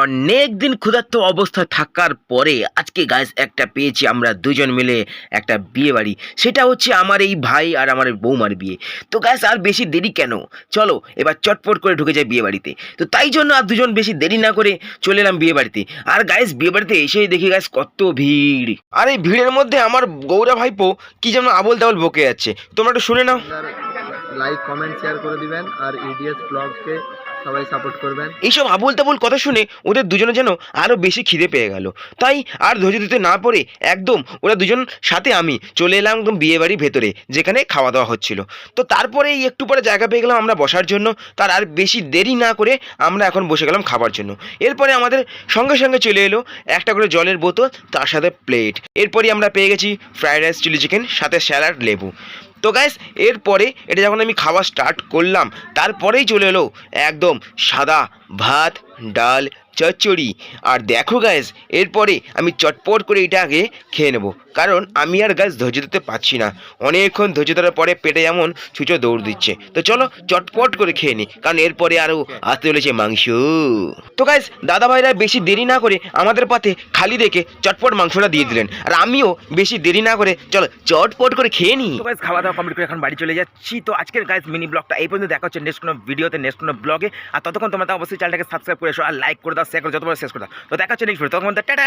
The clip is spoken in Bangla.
অনেক দিন ক্ষুধার্ত অবস্থায় থাকার পরে আজকে গাইস একটা পেয়েছি আমরা দুজন মিলে একটা বিয়ে বাড়ি। সেটা হচ্ছে আমার এই ভাই আর আমার বৌমার বিয়ে। তো গাইস আর বেশি দেরি কেন, চলো এবার চটপট করে ঢুকে যাই বিয়ে বাড়িতে। তো তাই জন্য আর দুজন বেশি দেরি না করে চলে এলাম বিয়ে বাড়িতে। আর গাইস বিয়ে বাড়িতে এসেই দেখি গাইস কত ভিড়, আর এই ভিড়ের মধ্যে আমার গৌরা ভাইপো কি যেন আবোল তাবোল বকে যাচ্ছে, তোমরা একটু শুনে নাও। লাইক কমেন্ট শেয়ার করে দিবেন আর ইডিএস ব্লগকে সবাই সাপোর্ট করবেন। এইসব আবোল তাবোল কথা শুনে ওদের দুজনে যেন আরো বেশি খিদে পেয়ে গেল, তাই আর ধৈর্য দিতে না পারে একদম ওরা দুজন সাথে আমি চলে এলাম একদম বিয়ে বাড়ির ভেতরে যেখানে খাওয়া দাওয়া হচ্ছিল। তো তারপরে এই একটু পরে জায়গা পেয়ে গেলাম আমরা বসার জন্য। তার আর বেশি দেরি না করে আমরা এখন বসে গেলাম খাবার জন্য। এরপরে আমাদের সঙ্গে সঙ্গে চলে এলো একটা করে জলের বোতল, তার সাথে প্লেট। এরপরই আমরা পেয়ে গেছি ফ্রাইড রাইস, চিলি চিকেন, সাথে স্যালাড, লেবু। তো গাইস এরপরে এটা যখন আমি খাওয়া স্টার্ট করলাম তারপরেই চলে এলো একদম সাদা ভাত, ডাল, চচ্চড়ি। আর দেখো গাইস এরপরে আমি চটপট করে এটা আগে খেয়ে নেবো, কারণ আমি আর গাইস ধৈর্য ধরতে পারছি না। অনেকক্ষণ ধৈর্য ধরার পরে পেটে যেমন ছুঁচো দৌড় দিচ্ছে। তো চলো চটপট করে খেয়ে নিই, কারণ এরপরে আরও আসতে চলেছে মাংস। তো গাইস দাদা ভাইরা বেশি দেরি না করে আমাদের পাতে খালি রেখে চটপট মাংসটা দিয়ে দিলেন, আর আমিও বেশি দেরি না করে চলো চটপট করে খেয়ে নিই। তো গাইস খাওয়া দাওয়া কমপ্লিট করে এখন বাড়ি চলে যাচ্ছি। তো আজকের গাইস মিনি ব্লগটা এই পর্যন্ত, দেখা হচ্ছে নেক্সট কোনো ভিডিওতে, নেক্সট কোনো ব্লগে। আর ততক্ষণ তোমরা অবশ্যই চ্যানেলটাকে সাবস্ক্রাইব করে এসো আর লাইক করে দাও, শেয়ার করে যতবার শেষ করে দাও। তো দেখা হচ্ছে নেক্সট ভিডিও, ততক্ষণ টাটা।